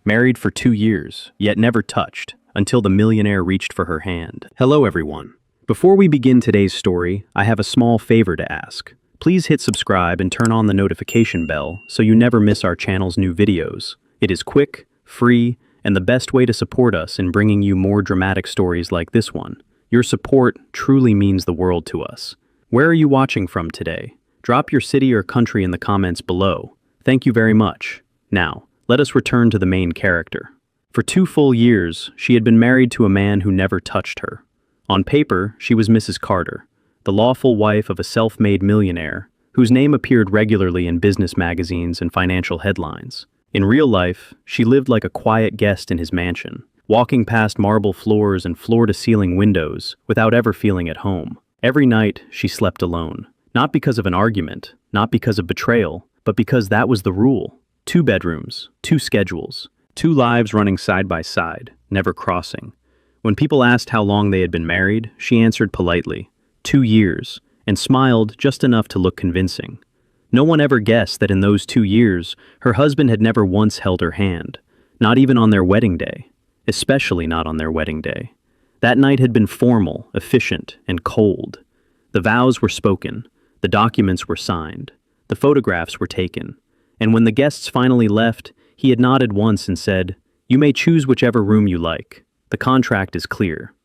Married for 2 years, yet never touched, until the millionaire reached for her hand. Hello everyone. Before we begin today's story, I have a small favor to ask. Please hit subscribe and turn on the notification bell so you never miss our channel's new videos. It is quick, free, and the best way to support us in bringing you more dramatic stories like this one. Your support truly means the world to us. Where are you watching from today? Drop your city or country in the comments below. Thank you very much. Now, let us return to the main character. For 2 full years, she had been married to a man who never touched her. On paper, she was Mrs. Carter, the lawful wife of a self-made millionaire, whose name appeared regularly in business magazines and financial headlines. In real life, she lived like a quiet guest in his mansion, walking past marble floors and floor-to-ceiling windows without ever feeling at home. Every night, she slept alone. Not because of an argument, not because of betrayal, but because that was the rule. 2 bedrooms, 2 schedules, 2 lives running side by side, never crossing. When people asked how long they had been married, she answered politely, 2 years, and smiled just enough to look convincing. No one ever guessed that in those 2 years, her husband had never once held her hand, not even on their wedding day. Especially not on their wedding day. That night had been formal, efficient, and cold. The vows were spoken, the documents were signed, the photographs were taken, and when the guests finally left, he had nodded once and said, "You may choose whichever room you like. The contract is clear."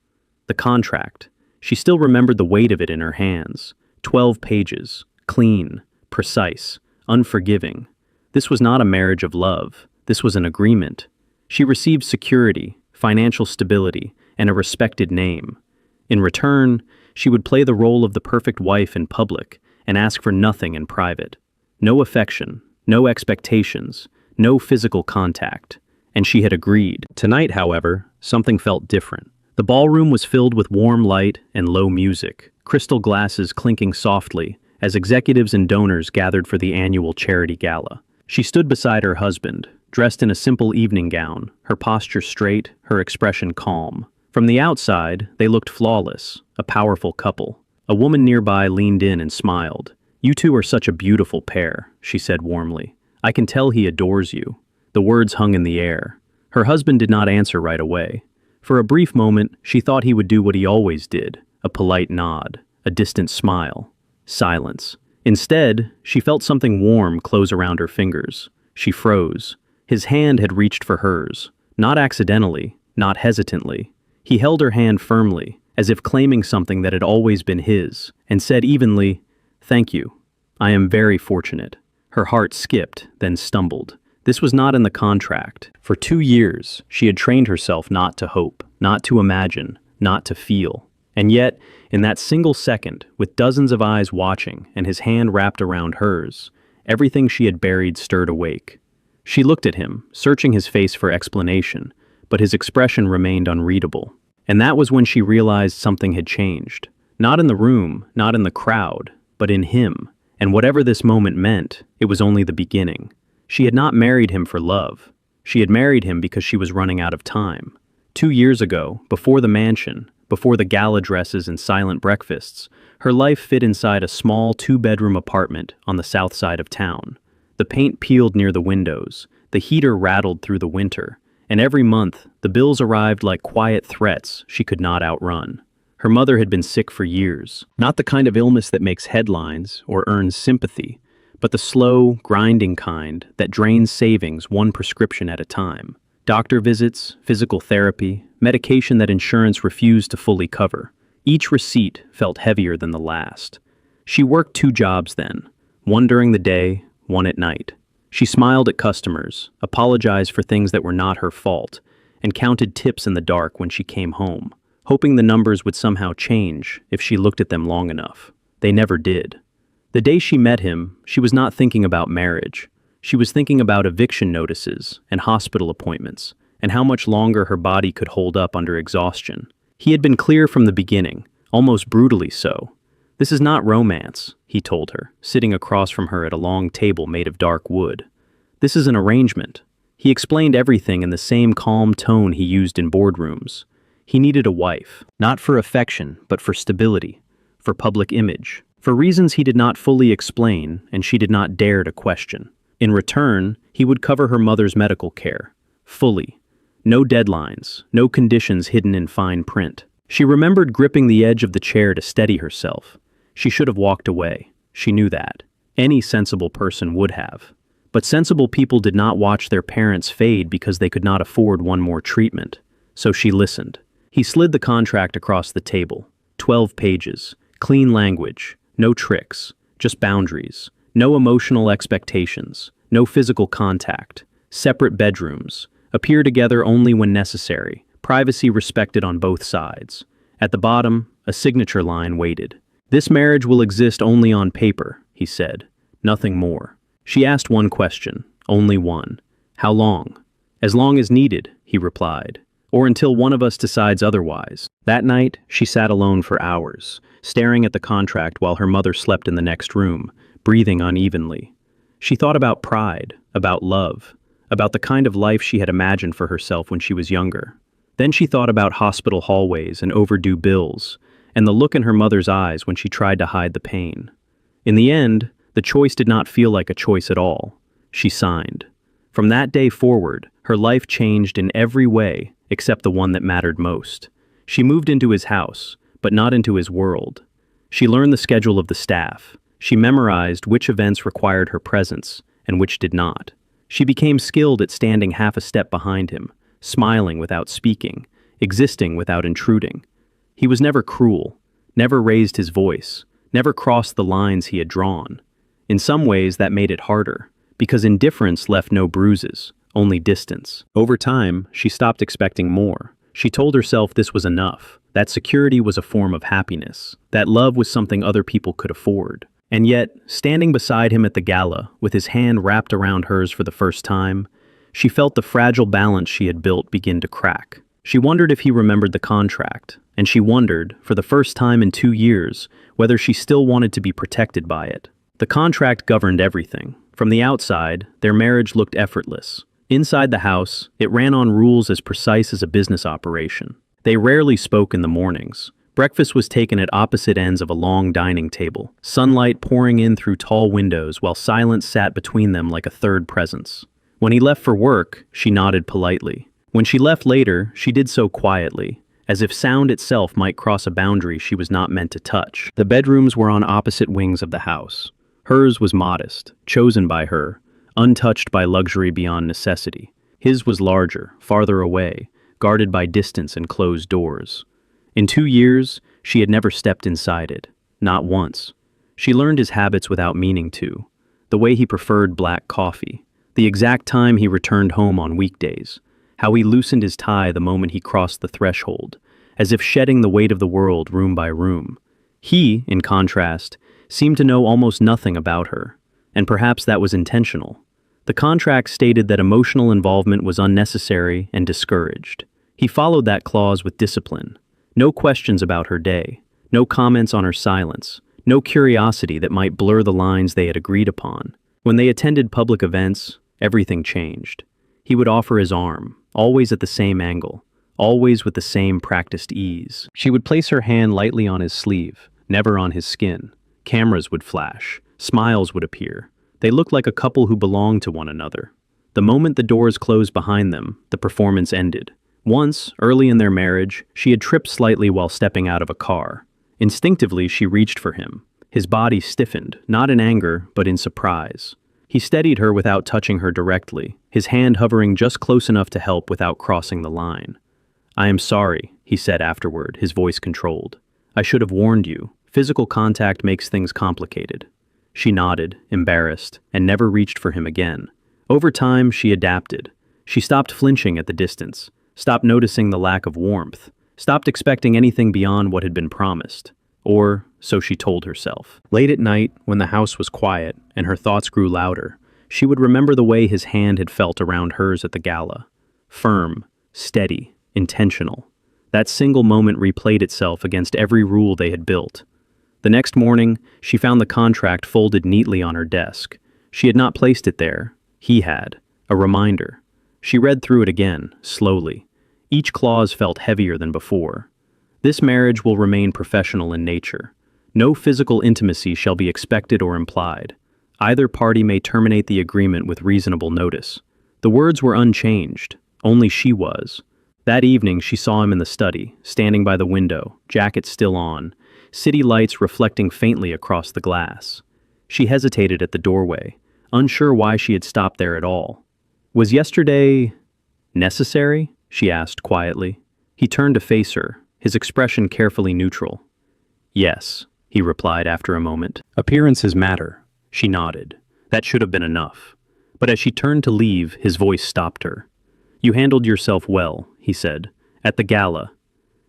The contract. She still remembered the weight of it in her hands. 12 pages, clean, precise, unforgiving. This was not a marriage of love. This was an agreement. She received security, financial stability, and a respected name. In return, she would play the role of the perfect wife in public and ask for nothing in private. No affection, no expectations, no physical contact. And she had agreed. Tonight, however, something felt different. The ballroom was filled with warm light and low music, crystal glasses clinking softly as executives and donors gathered for the annual charity gala. She stood beside her husband, dressed in a simple evening gown, her posture straight, her expression calm. From the outside, they looked flawless, a powerful couple. A woman nearby leaned in and smiled. "You two are such a beautiful pair," she said warmly. "I can tell he adores you." The words hung in the air. Her husband did not answer right away. For a brief moment, she thought he would do what he always did, a polite nod, a distant smile. Silence. Instead, she felt something warm close around her fingers. She froze. His hand had reached for hers, not accidentally, not hesitantly. He held her hand firmly, as if claiming something that had always been his, and said evenly, "Thank you. I am very fortunate." Her heart skipped, then stumbled. This was not in the contract. For 2 years, she had trained herself not to hope, not to imagine, not to feel. And yet, in that single second, with dozens of eyes watching and his hand wrapped around hers, everything she had buried stirred awake. She looked at him, searching his face for explanation, but his expression remained unreadable. And that was when she realized something had changed. Not in the room, not in the crowd, but in him. And whatever this moment meant, it was only the beginning. She had not married him for love. She had married him because she was running out of time. 2 years ago, before the mansion, before the gala dresses and silent breakfasts, her life fit inside a small 2-bedroom apartment on the south side of town. The paint peeled near the windows, the heater rattled through the winter, and every month, the bills arrived like quiet threats she could not outrun. Her mother had been sick for years, not the kind of illness that makes headlines or earns sympathy, but the slow, grinding kind that drains savings one prescription at a time. Doctor visits, physical therapy, medication that insurance refused to fully cover. Each receipt felt heavier than the last. She worked 2 jobs then, one during the day, one at night. She smiled at customers, apologized for things that were not her fault, and counted tips in the dark when she came home, hoping the numbers would somehow change if she looked at them long enough. They never did. The day she met him, she was not thinking about marriage. She was thinking about eviction notices and hospital appointments, and how much longer her body could hold up under exhaustion. He had been clear from the beginning, almost brutally so. "This is not romance," he told her, sitting across from her at a long table made of dark wood. "This is an arrangement." He explained everything in the same calm tone he used in boardrooms. He needed a wife, not for affection, but for stability, for public image, for reasons he did not fully explain and she did not dare to question. In return, he would cover her mother's medical care, fully. No deadlines, no conditions hidden in fine print. She remembered gripping the edge of the chair to steady herself. She should have walked away. She knew that. Any sensible person would have. But sensible people did not watch their parents fade because they could not afford one more treatment. So she listened. He slid the contract across the table. 12 pages. Clean language. No tricks. Just boundaries. No emotional expectations. No physical contact. Separate bedrooms. Appear together only when necessary. Privacy respected on both sides. At the bottom, a signature line waited. "This marriage will exist only on paper," he said. Nothing more. She asked one question, only one. "How long?" "As long as needed," he replied. "Or until one of us decides otherwise." That night, she sat alone for hours, staring at the contract while her mother slept in the next room, breathing unevenly. She thought about pride, about love, about the kind of life she had imagined for herself when she was younger. Then she thought about hospital hallways and overdue bills, and the look in her mother's eyes when she tried to hide the pain. In the end, the choice did not feel like a choice at all. She signed. From that day forward, her life changed in every way except the one that mattered most. She moved into his house, but not into his world. She learned the schedule of the staff. She memorized which events required her presence and which did not. She became skilled at standing half a step behind him, smiling without speaking, existing without intruding. He was never cruel, never raised his voice, never crossed the lines he had drawn. In some ways that made it harder, because indifference left no bruises, only distance. Over time, she stopped expecting more. She told herself this was enough, that security was a form of happiness, that love was something other people could afford. And yet, standing beside him at the gala, with his hand wrapped around hers for the first time, she felt the fragile balance she had built begin to crack. She wondered if he remembered the contract, and she wondered, for the first time in 2 years, whether she still wanted to be protected by it. The contract governed everything. From the outside, their marriage looked effortless. Inside the house, it ran on rules as precise as a business operation. They rarely spoke in the mornings. Breakfast was taken at opposite ends of a long dining table, sunlight pouring in through tall windows while silence sat between them like a third presence. When he left for work, she nodded politely. When she left later, she did so quietly, as if sound itself might cross a boundary she was not meant to touch. The bedrooms were on opposite wings of the house. Hers was modest, chosen by her, untouched by luxury beyond necessity. His was larger, farther away, guarded by distance and closed doors. In 2 years, she had never stepped inside it, not once. She learned his habits without meaning to. The way he preferred black coffee, the exact time he returned home on weekdays, how he loosened his tie the moment he crossed the threshold, as if shedding the weight of the world room by room. He, in contrast, seemed to know almost nothing about her, and perhaps that was intentional. The contract stated that emotional involvement was unnecessary and discouraged. He followed that clause with discipline. No questions about her day, no comments on her silence, no curiosity that might blur the lines they had agreed upon. When they attended public events, everything changed. He would offer his arm, always at the same angle, always with the same practiced ease. She would place her hand lightly on his sleeve, never on his skin. Cameras would flash, smiles would appear. They looked like a couple who belonged to one another. The moment the doors closed behind them, the performance ended. Once, early in their marriage, she had tripped slightly while stepping out of a car. Instinctively, she reached for him. His body stiffened, not in anger, but in surprise. He steadied her without touching her directly, his hand hovering just close enough to help without crossing the line. "I am sorry," he said afterward, his voice controlled. "I should have warned you. Physical contact makes things complicated." She nodded, embarrassed, and never reached for him again. Over time, she adapted. She stopped flinching at the distance, stopped noticing the lack of warmth, stopped expecting anything beyond what had been promised. Or, so she told herself. Late at night, when the house was quiet and her thoughts grew louder, she would remember the way his hand had felt around hers at the gala. Firm, steady, intentional. That single moment replayed itself against every rule they had built. The next morning, she found the contract folded neatly on her desk. She had not placed it there. He had. A reminder. She read through it again, slowly. Each clause felt heavier than before. This marriage will remain professional in nature. No physical intimacy shall be expected or implied. Either party may terminate the agreement with reasonable notice. The words were unchanged, Only she was. That evening she saw him in the study, standing by the window, jacket still on, city lights reflecting faintly across the glass. She hesitated at the doorway, unsure why she had stopped there at all. Was yesterday necessary? She asked quietly. He turned to face her, his expression carefully neutral. Yes, he replied after a moment. Appearances matter. She nodded. That should have been enough. But as she turned to leave, his voice stopped her. You handled yourself well, he said, at the gala.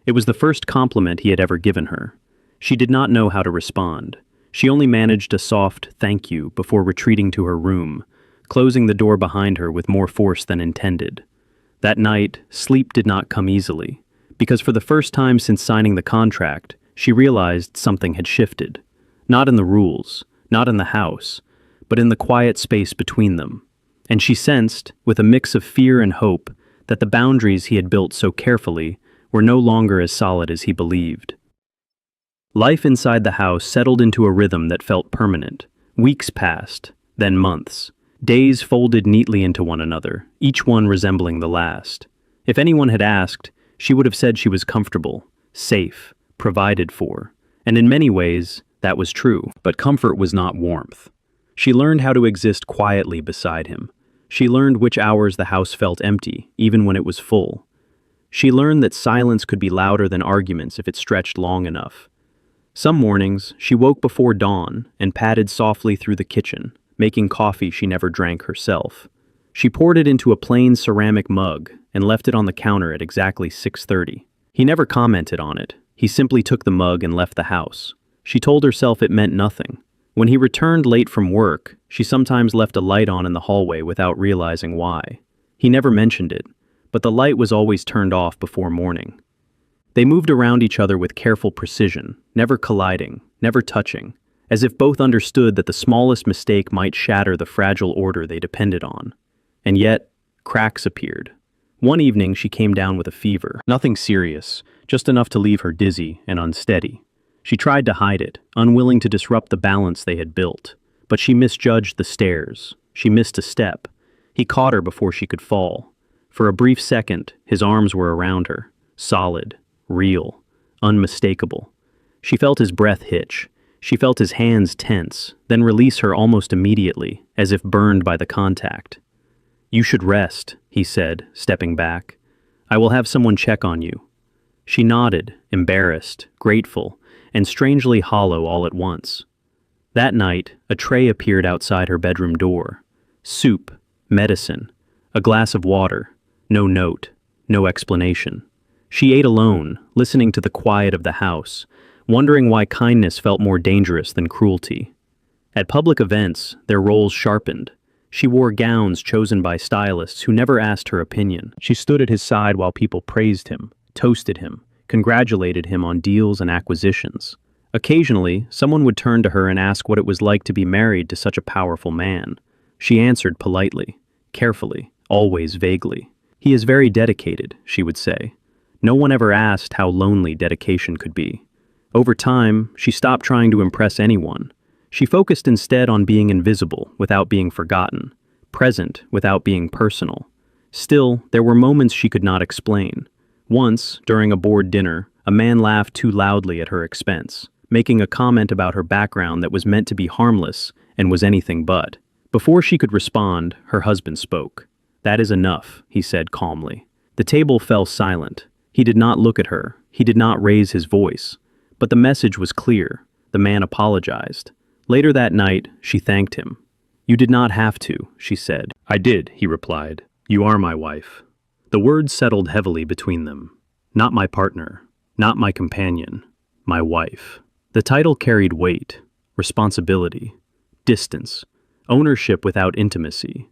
It was the first compliment he had ever given her. She did not know how to respond. She only managed a soft thank you before retreating to her room, closing the door behind her with more force than intended. That night, sleep did not come easily, because for the first time since signing the contract, she realized something had shifted. Not in the rules, not in the house, but in the quiet space between them. And she sensed, with a mix of fear and hope, that the boundaries he had built so carefully were no longer as solid as he believed. Life inside the house settled into a rhythm that felt permanent. Weeks passed, then months. Days folded neatly into one another, each one resembling the last. If anyone had asked, she would have said she was comfortable, safe, provided for. And in many ways, that was true. But comfort was not warmth. She learned how to exist quietly beside him. She learned which hours the house felt empty, even when it was full. She learned that silence could be louder than arguments if it stretched long enough. Some mornings, she woke before dawn and padded softly through the kitchen, making coffee she never drank herself. She poured it into a plain ceramic mug and left it on the counter at exactly 6:30. He never commented on it. He simply took the mug and left the house. She told herself it meant nothing. When he returned late from work, she sometimes left a light on in the hallway without realizing why. He never mentioned it, but the light was always turned off before morning. They moved around each other with careful precision, never colliding, never touching, as if both understood that the smallest mistake might shatter the fragile order they depended on. And yet, cracks appeared. One evening she came down with a fever. Nothing serious, just enough to leave her dizzy and unsteady. She tried to hide it, unwilling to disrupt the balance they had built. But she misjudged the stairs. She missed a step. He caught her before she could fall. For a brief second, his arms were around her, solid, real, unmistakable. She felt his breath hitch. She felt his hands tense, then release her almost immediately, as if burned by the contact. You should rest, he said, stepping back. I will have someone check on you. She nodded, embarrassed, grateful, and strangely hollow all at once. That night, a tray appeared outside her bedroom door. Soup, medicine, a glass of water, no note, no explanation. She ate alone, listening to the quiet of the house, wondering why kindness felt more dangerous than cruelty. At public events, their roles sharpened. She wore gowns chosen by stylists who never asked her opinion. She stood at his side while people praised him, toasted him, congratulated him on deals and acquisitions. Occasionally, someone would turn to her and ask what it was like to be married to such a powerful man. She answered politely, carefully, always vaguely. He is very dedicated, she would say. No one ever asked how lonely dedication could be. Over time, she stopped trying to impress anyone. She focused instead on being invisible without being forgotten, present without being personal. Still, there were moments she could not explain. Once, during a bored dinner, a man laughed too loudly at her expense, making a comment about her background that was meant to be harmless and was anything but. Before she could respond, her husband spoke. That is enough, he said calmly. The table fell silent. He did not look at her. He did not raise his voice. But the message was clear. The man apologized. Later that night, she thanked him. You did not have to, she said. I did, he replied. You are my wife. The words settled heavily between them. Not my partner, not my companion, my wife. The title carried weight, responsibility, distance, ownership without intimacy.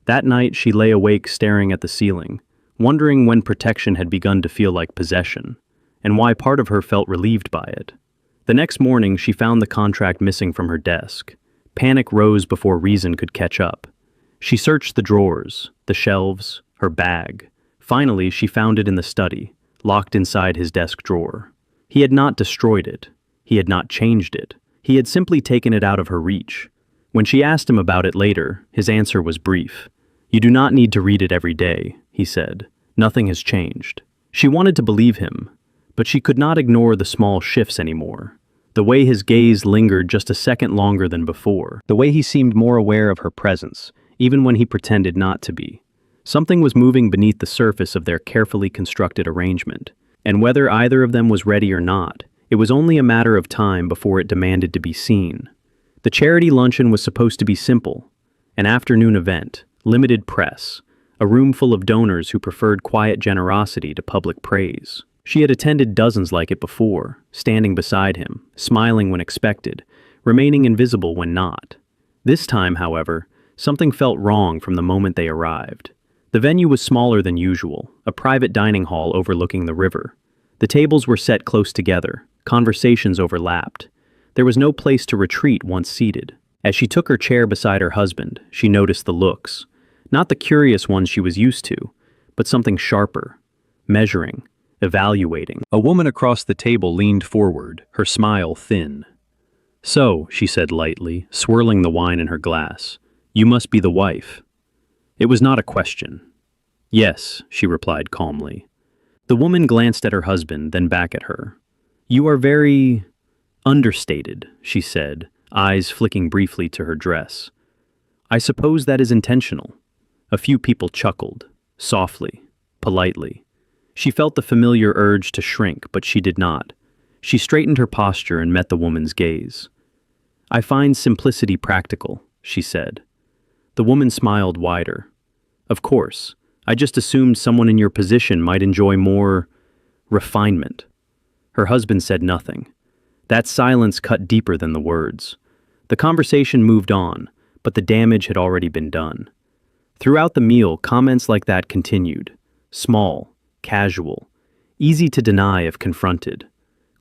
That night she lay awake staring at the ceiling, wondering when protection had begun to feel like possession, and why part of her felt relieved by it. The next morning she found the contract missing from her desk. Panic rose before reason could catch up. She searched the drawers, the shelves, her bag. Finally, she found it in the study, locked inside his desk drawer. He had not destroyed it. He had not changed it. He had simply taken it out of her reach. When she asked him about it later, his answer was brief. You do not need to read it every day. he said. Nothing has changed. She wanted to believe him, but she could not ignore the small shifts anymore. The way his gaze lingered just a second longer than before. The way he seemed more aware of her presence, even when he pretended not to be. Something was moving beneath the surface of their carefully constructed arrangement. And whether either of them was ready or not, it was only a matter of time before it demanded to be seen. The charity luncheon was supposed to be simple. An afternoon event, limited press, a room full of donors who preferred quiet generosity to public praise. She had attended dozens like it before, standing beside him, smiling when expected, remaining invisible when not. This time, however, something felt wrong from the moment they arrived. The venue was smaller than usual, a private dining hall overlooking the river. The tables were set close together, conversations overlapped. There was no place to retreat once seated. As she took her chair beside her husband, she noticed the looks. Not the curious ones she was used to, but something sharper, measuring, evaluating. A woman across the table leaned forward, her smile thin. "So," she said lightly, swirling the wine in her glass, "you must be the wife." It was not a question. "Yes," she replied calmly. The woman glanced at her husband, then back at her. "You are very understated," she said, eyes flicking briefly to her dress. "I suppose that is intentional." A few people chuckled, softly, politely. She felt the familiar urge to shrink, but she did not. She straightened her posture and met the woman's gaze. "I find simplicity practical," she said. The woman smiled wider. "Of course, I just assumed someone in your position might enjoy more refinement." Her husband said nothing. That silence cut deeper than the words. The conversation moved on, but the damage had already been done. Throughout the meal, comments like that continued. Small, casual, easy to deny if confronted.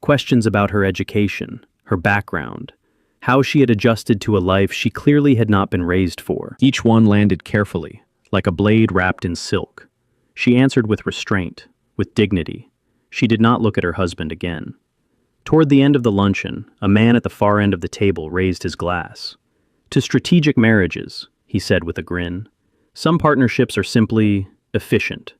Questions about her education, her background, how she had adjusted to a life she clearly had not been raised for. Each one landed carefully, like a blade wrapped in silk. She answered with restraint, with dignity. She did not look at her husband again. Toward the end of the luncheon, a man at the far end of the table raised his glass. "To strategic marriages," he said with a grin. "Some partnerships are simply efficient."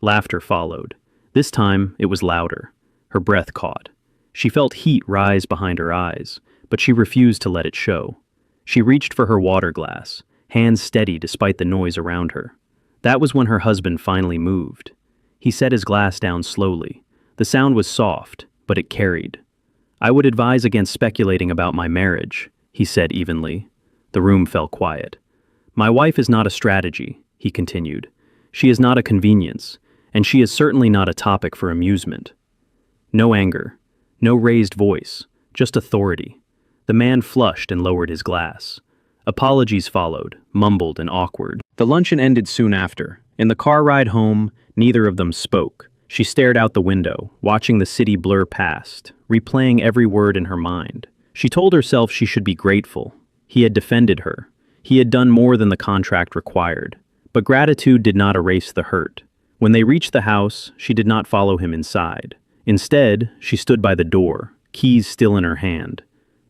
Laughter followed. This time, it was louder. Her breath caught. She felt heat rise behind her eyes, but she refused to let it show. She reached for her water glass, hands steady despite the noise around her. That was when her husband finally moved. He set his glass down slowly. The sound was soft, but it carried. "I would advise against speculating about my marriage," he said evenly. The room fell quiet. "My wife is not a strategy," he continued. "She is not a convenience, and she is certainly not a topic for amusement." No anger, no raised voice, just authority. The man flushed and lowered his glass. Apologies followed, mumbled and awkward. The luncheon ended soon after. In the car ride home, neither of them spoke. She stared out the window, watching the city blur past, replaying every word in her mind. She told herself she should be grateful. He had defended her. He had done more than the contract required. But gratitude did not erase the hurt. When they reached the house, she did not follow him inside. Instead, she stood by the door, keys still in her hand.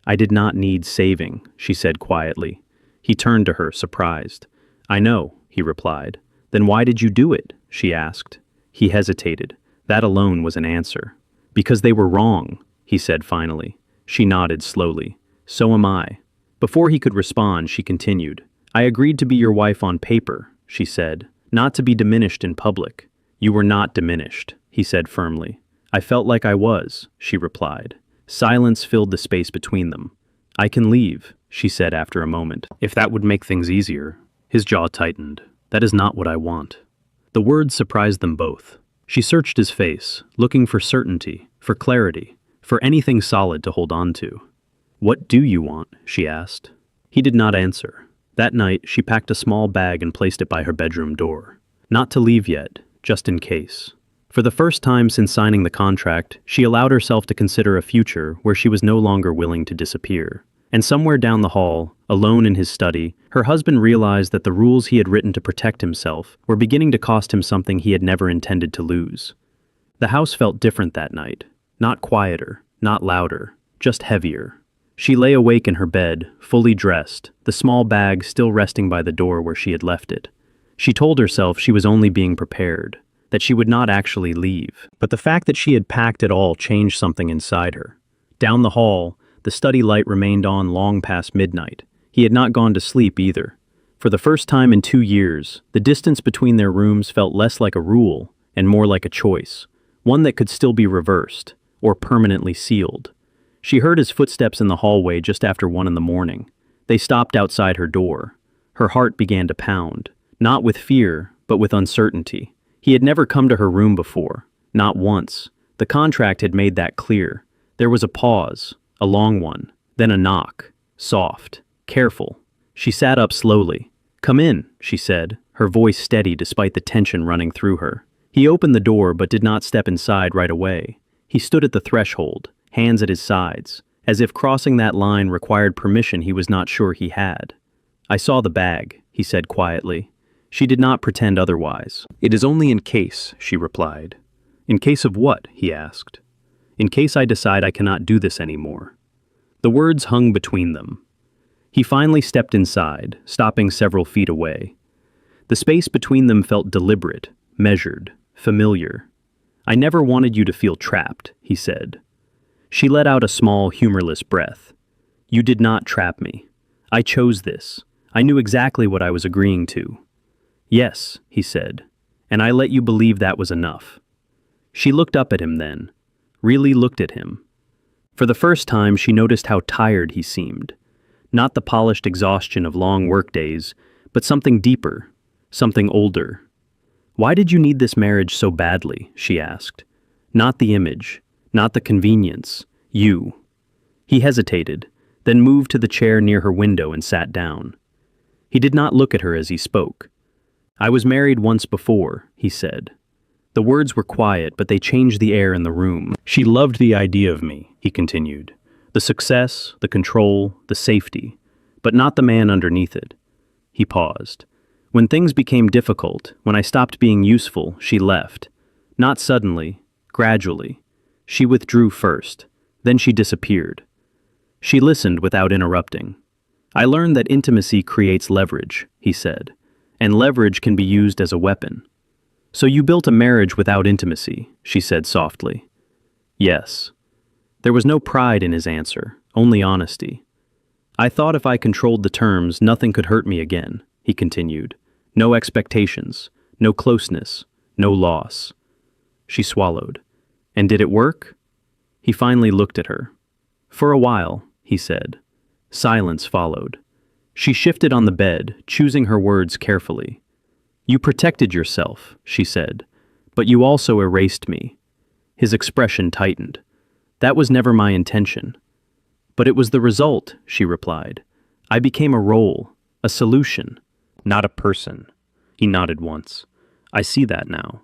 "I did not need saving," she said quietly. He turned to her, surprised. "I know," he replied. "Then why did you do it?" she asked. He hesitated. That alone was an answer. "Because they were wrong," he said finally. She nodded slowly. "So am I." Before he could respond, she continued. "I agreed to be your wife on paper," she said, "not to be diminished in public." "You were not diminished," he said firmly. "I felt like I was," she replied. Silence filled the space between them. "I can leave," she said after a moment. "If that would make things easier." His jaw tightened. "That is not what I want." The words surprised them both. She searched his face, looking for certainty, for clarity, for anything solid to hold on to. "What do you want?" she asked. He did not answer. That night, she packed a small bag and placed it by her bedroom door. Not to leave yet, just in case. For the first time since signing the contract, she allowed herself to consider a future where she was no longer willing to disappear. And somewhere down the hall, alone in his study, her husband realized that the rules he had written to protect himself were beginning to cost him something he had never intended to lose. The house felt different that night. Not quieter, not louder, just heavier. She lay awake in her bed, fully dressed, the small bag still resting by the door where she had left it. She told herself she was only being prepared, that she would not actually leave. But the fact that she had packed it all changed something inside her. Down the hall, the study light remained on long past midnight. He had not gone to sleep either. For the first time in 2 years, the distance between their rooms felt less like a rule and more like a choice, one that could still be reversed or permanently sealed. She heard his footsteps in the hallway just after 1 in the morning. They stopped outside her door. Her heart began to pound, not with fear, but with uncertainty. He had never come to her room before, not once. The contract had made that clear. There was a pause, a long one, then a knock, soft, careful. She sat up slowly. "Come in," she said, her voice steady despite the tension running through her. He opened the door but did not step inside right away. He stood at the threshold, hands at his sides, as if crossing that line required permission he was not sure he had. "I saw the bag," he said quietly. She did not pretend otherwise. "It is only in case," she replied. "In case of what?" he asked. "In case I decide I cannot do this anymore." The words hung between them. He finally stepped inside, stopping several feet away. The space between them felt deliberate, measured, familiar. "I never wanted you to feel trapped," he said. She let out a small, humorless breath. "You did not trap me. I chose this. I knew exactly what I was agreeing to." "Yes," he said, "and I let you believe that was enough." She looked up at him then, really looked at him. For the first time, she noticed how tired he seemed. Not the polished exhaustion of long workdays, but something deeper, something older. "Why did you need this marriage so badly?" she asked. "Not the image, not the convenience, you." He hesitated, then moved to the chair near her window and sat down. He did not look at her as he spoke. "I was married once before," he said. The words were quiet, but they changed the air in the room. "She loved the idea of me," he continued. "The success, the control, the safety, but not the man underneath it." He paused. "When things became difficult, when I stopped being useful, she left. Not suddenly, gradually. She withdrew first, then she disappeared." She listened without interrupting. "I learned that intimacy creates leverage," he said, "and leverage can be used as a weapon." "So you built a marriage without intimacy," she said softly. "Yes." There was no pride in his answer, only honesty. "I thought if I controlled the terms, nothing could hurt me again," he continued. "No expectations, no closeness, no loss." She swallowed. "And did it work?" He finally looked at her. "For a while," he said. Silence followed. She shifted on the bed, choosing her words carefully. "You protected yourself," she said, "but you also erased me." His expression tightened. "That was never my intention." "But it was the result," she replied. "I became a role, a solution, not a person." He nodded once. "I see that now."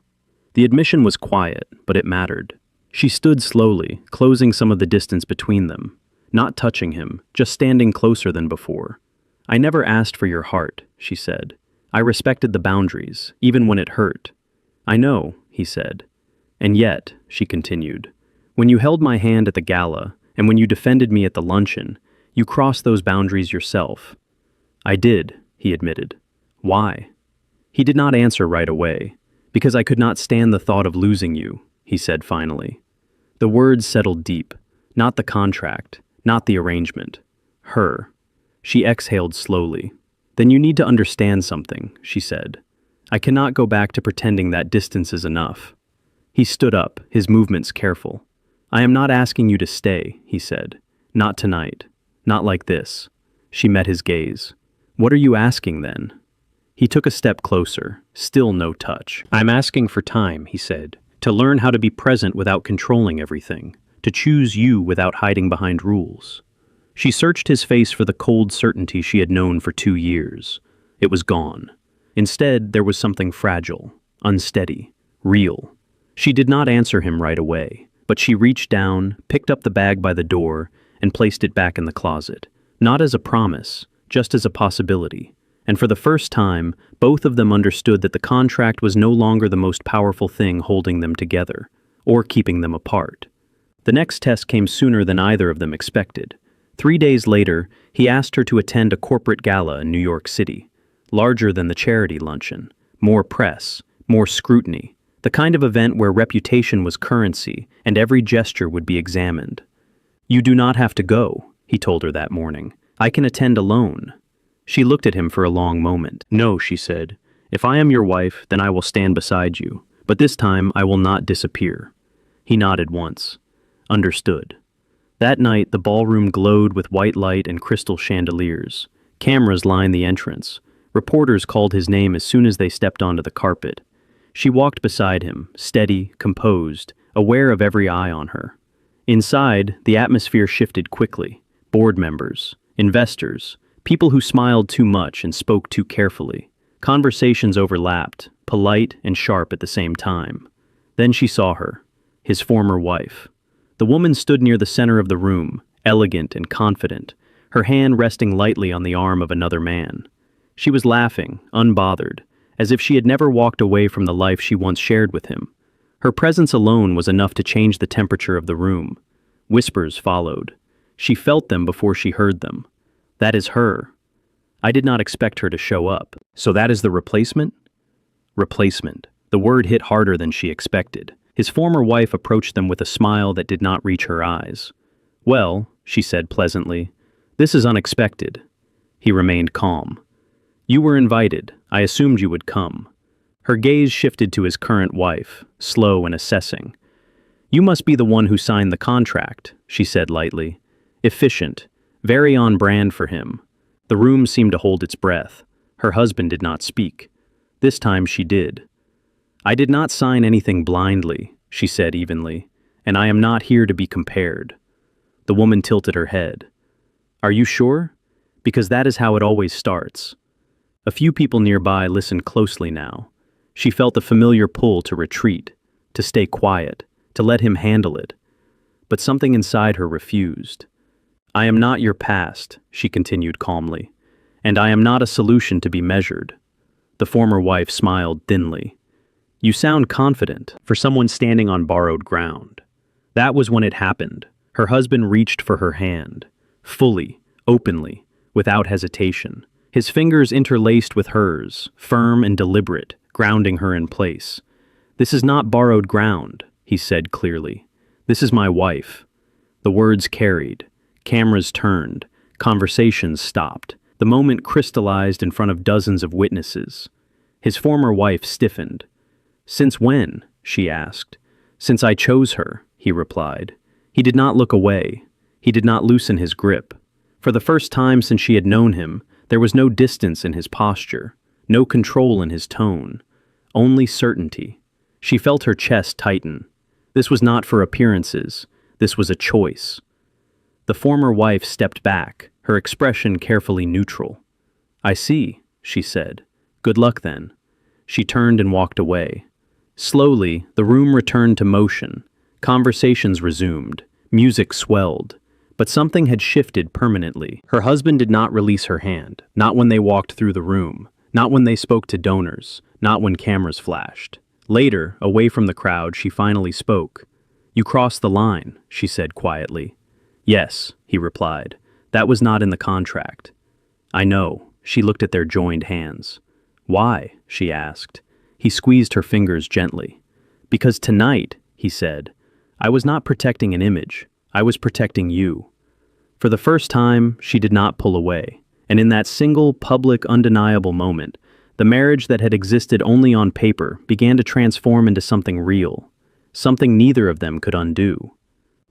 The admission was quiet, but it mattered. She stood slowly, closing some of the distance between them, not touching him, just standing closer than before. "I never asked for your heart," she said. "I respected the boundaries, even when it hurt." "I know," he said. "And yet," she continued, "when you held my hand at the gala, and when you defended me at the luncheon, you crossed those boundaries yourself." "I did," he admitted. "Why?" He did not answer right away. "Because I could not stand the thought of losing you," he said finally. The words settled deep. Not the contract, not the arrangement. Her. She exhaled slowly. "Then you need to understand something," she said. "I cannot go back to pretending that distance is enough." He stood up, his movements careful. "I am not asking you to stay," he said. "Not tonight. Not like this." She met his gaze. "What are you asking then?" He took a step closer, still no touch. "I'm asking for time," he said, "to learn how to be present without controlling everything, to choose you without hiding behind rules." She searched his face for the cold certainty she had known for 2 years. It was gone. Instead, there was something fragile, unsteady, real. She did not answer him right away, but she reached down, picked up the bag by the door, and placed it back in the closet, not as a promise, just as a possibility. And for the first time, both of them understood that the contract was no longer the most powerful thing holding them together, or keeping them apart. The next test came sooner than either of them expected. 3 days later, he asked her to attend a corporate gala in New York City, larger than the charity luncheon, more press, more scrutiny, the kind of event where reputation was currency and every gesture would be examined. "You do not have to go," he told her that morning. "I can attend alone." She looked at him for a long moment. "No," she said. "If I am your wife, then I will stand beside you. But this time I will not disappear." He nodded once. Understood. That night, the ballroom glowed with white light and crystal chandeliers. Cameras lined the entrance. Reporters called his name as soon as they stepped onto the carpet. She walked beside him, steady, composed, aware of every eye on her. Inside, the atmosphere shifted quickly. Board members, investors, people who smiled too much and spoke too carefully. Conversations overlapped, polite and sharp at the same time. Then she saw her, his former wife. The woman stood near the center of the room, elegant and confident, her hand resting lightly on the arm of another man. She was laughing, unbothered, as if she had never walked away from the life she once shared with him. Her presence alone was enough to change the temperature of the room. Whispers followed. She felt them before she heard them. "That is her. I did not expect her to show up." "So that is the replacement?" Replacement. The word hit harder than she expected. His former wife approached them with a smile that did not reach her eyes. "Well," she said pleasantly, "this is unexpected." He remained calm. "You were invited. I assumed you would come." Her gaze shifted to his current wife, slow and assessing. "You must be the one who signed the contract," she said lightly. Efficient, very on brand for him. The room seemed to hold its breath. Her husband did not speak. This time she did. "I did not sign anything blindly," she said evenly, "and I am not here to be compared." The woman tilted her head. "Are you sure? Because that is how it always starts." A few people nearby listened closely now. She felt the familiar pull to retreat, to stay quiet, to let him handle it. But something inside her refused. "I am not your past," she continued calmly, "and I am not a solution to be measured." The former wife smiled thinly. "You sound confident for someone standing on borrowed ground." That was when it happened. Her husband reached for her hand, fully, openly, without hesitation. His fingers interlaced with hers, firm and deliberate, grounding her in place. "This is not borrowed ground," he said clearly. "This is my wife." The words carried. Cameras turned. Conversations stopped. The moment crystallized in front of dozens of witnesses. His former wife stiffened. "Since when?" she asked. "Since I chose her," he replied. He did not look away. He did not loosen his grip. For the first time since she had known him, there was no distance in his posture, no control in his tone, only certainty. She felt her chest tighten. This was not for appearances. This was a choice. The former wife stepped back, her expression carefully neutral. "I see," she said. "Good luck then." She turned and walked away. Slowly, the room returned to motion. Conversations resumed. Music swelled. But something had shifted permanently. Her husband did not release her hand, not when they walked through the room, not when they spoke to donors, not when cameras flashed. Later, away from the crowd, she finally spoke. "You crossed the line," she said quietly. "Yes," he replied. "That was not in the contract." "I know." She looked at their joined hands. "Why?" she asked. He squeezed her fingers gently. "Because tonight," he said, "I was not protecting an image. I was protecting you." For the first time, she did not pull away. And in that single, public, undeniable moment, the marriage that had existed only on paper began to transform into something real, something neither of them could undo.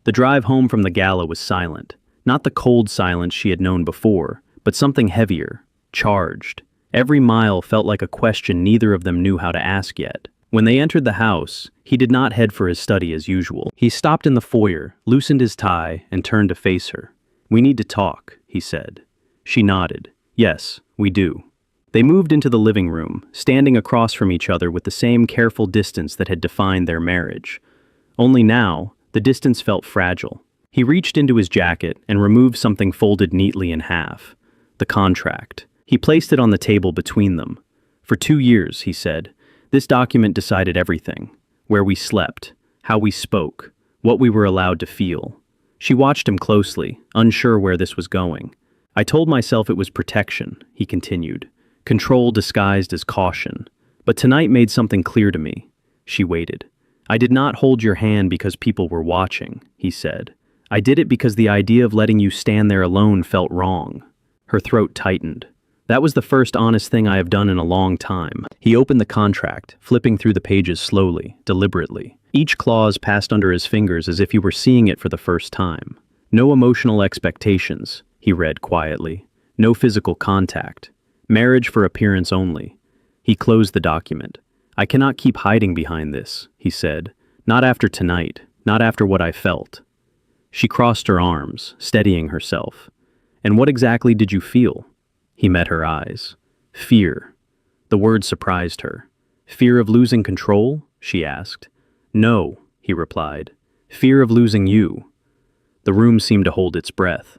The drive home from the gala was silent, not the cold silence she had known before, but something heavier, charged. Every mile felt like a question neither of them knew how to ask yet. When they entered the house, he did not head for his study as usual. He stopped in the foyer, loosened his tie, and turned to face her. "We need to talk," he said. She nodded. "Yes, we do." They moved into the living room, standing across from each other with the same careful distance that had defined their marriage. Only now, the distance felt fragile. He reached into his jacket and removed something folded neatly in half. The contract. He placed it on the table between them. "For 2 years," he said, "this document decided everything. Where we slept, how we spoke, what we were allowed to feel." She watched him closely, unsure where this was going. "I told myself it was protection," he continued. "Control disguised as caution. But tonight made something clear to me. She waited. I did not hold your hand because people were watching, he said. I did it because the idea of letting you stand there alone felt wrong. Her throat tightened. That was the first honest thing I have done in a long time. He opened the contract, flipping through the pages slowly, deliberately. Each clause passed under his fingers as if he were seeing it for the first time. No emotional expectations, he read quietly. No physical contact. Marriage for appearance only. He closed the document. I cannot keep hiding behind this, he said. Not after tonight, not after what I felt. She crossed her arms, steadying herself. And what exactly did you feel? He met her eyes. Fear. The word surprised her. Fear of losing control? She asked. No, he replied. Fear of losing you. The room seemed to hold its breath.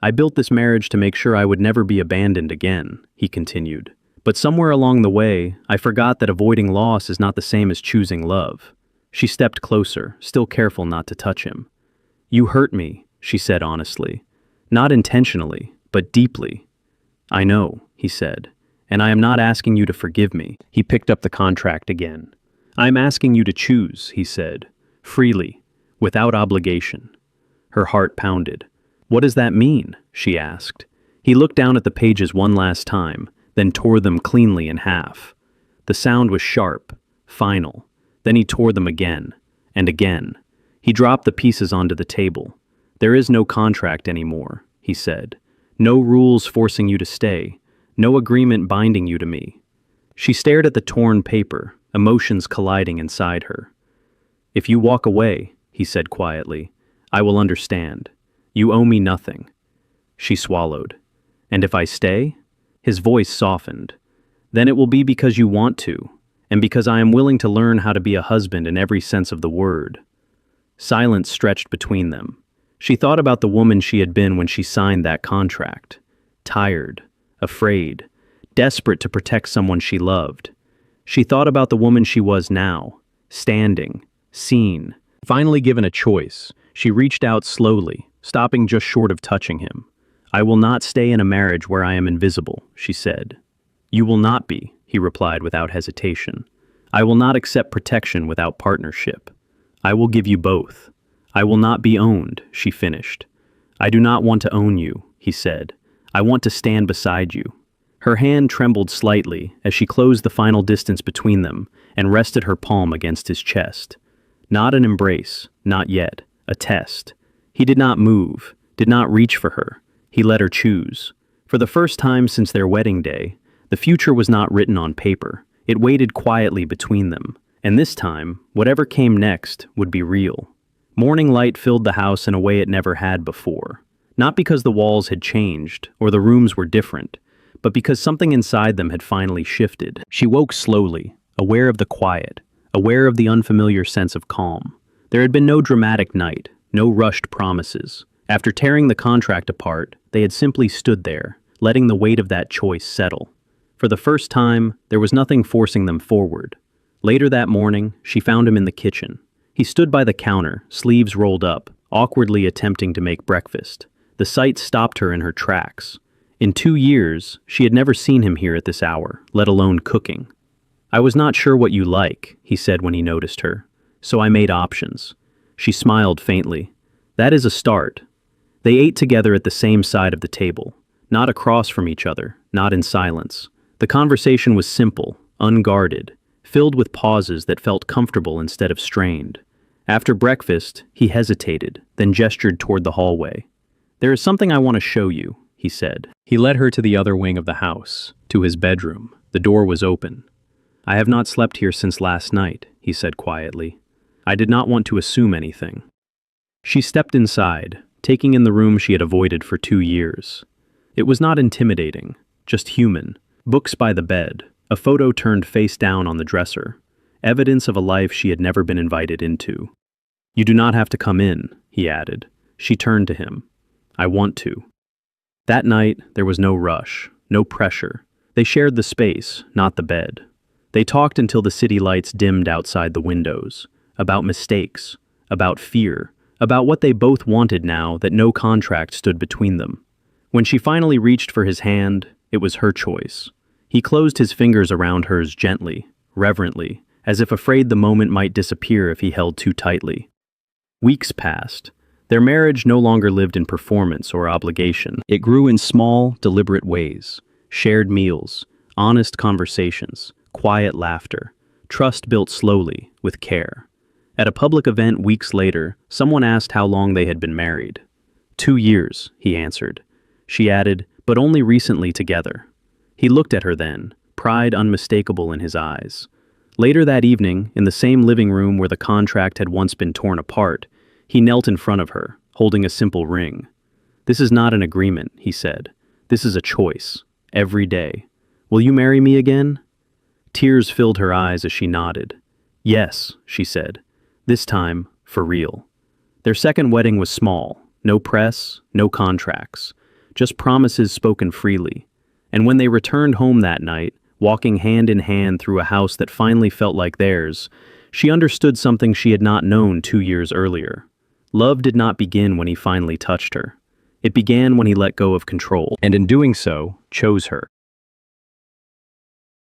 I built this marriage to make sure I would never be abandoned again, he continued. But somewhere along the way, I forgot that avoiding loss is not the same as choosing love. She stepped closer, still careful not to touch him. You hurt me, she said honestly. Not intentionally, but deeply. I know, he said, and I am not asking you to forgive me. He picked up the contract again. I am asking you to choose, he said, freely, without obligation. Her heart pounded. What does that mean? She asked. He looked down at the pages one last time, then tore them cleanly in half. The sound was sharp, final. Then he tore them again, and again. He dropped the pieces onto the table. There is no contract anymore, he said. No rules forcing you to stay. No agreement binding you to me. She stared at the torn paper, emotions colliding inside her. If you walk away, he said quietly, I will understand. You owe me nothing. She swallowed. And if I stay? His voice softened. Then it will be because you want to, and because I am willing to learn how to be a husband in every sense of the word. Silence stretched between them. She thought about the woman she had been when she signed that contract. Tired, afraid, desperate to protect someone she loved. She thought about the woman she was now, standing, seen. Finally given a choice, she reached out slowly, stopping just short of touching him. I will not stay in a marriage where I am invisible, she said. You will not be, he replied without hesitation. I will not accept protection without partnership. I will give you both. I will not be owned, she finished. I do not want to own you, he said. I want to stand beside you. Her hand trembled slightly as she closed the final distance between them and rested her palm against his chest. Not an embrace, not yet, a test. He did not move, did not reach for her. He let her choose. For the first time since their wedding day, the future was not written on paper. It waited quietly between them, and this time, whatever came next would be real. Morning light filled the house in a way it never had before. Not because the walls had changed or the rooms were different, but because something inside them had finally shifted. She woke slowly, aware of the quiet, aware of the unfamiliar sense of calm. There had been no dramatic night, no rushed promises. After tearing the contract apart, they had simply stood there, letting the weight of that choice settle. For the first time, there was nothing forcing them forward. Later that morning, she found him in the kitchen. He stood by the counter, sleeves rolled up, awkwardly attempting to make breakfast. The sight stopped her in her tracks. In 2 years, she had never seen him here at this hour, let alone cooking. I was not sure what you like, he said when he noticed her, so I made options. She smiled faintly. That is a start. They ate together at the same side of the table, not across from each other, not in silence. The conversation was simple, unguarded, filled with pauses that felt comfortable instead of strained. After breakfast, he hesitated, then gestured toward the hallway. There is something I want to show you, he said. He led her to the other wing of the house, to his bedroom. The door was open. I have not slept here since last night, he said quietly. I did not want to assume anything. She stepped inside, taking in the room she had avoided for 2 years. It was not intimidating, just human. Books by the bed, a photo turned face down on the dresser, evidence of a life she had never been invited into. You do not have to come in, he added. She turned to him. I want to. That night, there was no rush, no pressure. They shared the space, not the bed. They talked until the city lights dimmed outside the windows, about mistakes, about fear, about what they both wanted now that no contract stood between them. When she finally reached for his hand, it was her choice. He closed his fingers around hers gently, reverently, as if afraid the moment might disappear if he held too tightly. Weeks passed. Their marriage no longer lived in performance or obligation. It grew in small, deliberate ways: shared meals, honest conversations, quiet laughter, trust built slowly, with care. At a public event weeks later, someone asked how long they had been married. 2 years, he answered. She added, but only recently together. He looked at her then, pride unmistakable in his eyes. Later that evening, in the same living room where the contract had once been torn apart, he knelt in front of her, holding a simple ring. "This is not an agreement," he said. "This is a choice. Every day. Will you marry me again?" Tears filled her eyes as she nodded. "Yes," she said. This time, for real. Their second wedding was small. No press, no contracts. Just promises spoken freely. And when they returned home that night, walking hand in hand through a house that finally felt like theirs, she understood something she had not known 2 years earlier. Love did not begin when he finally touched her. It began when he let go of control, and in doing so, chose her.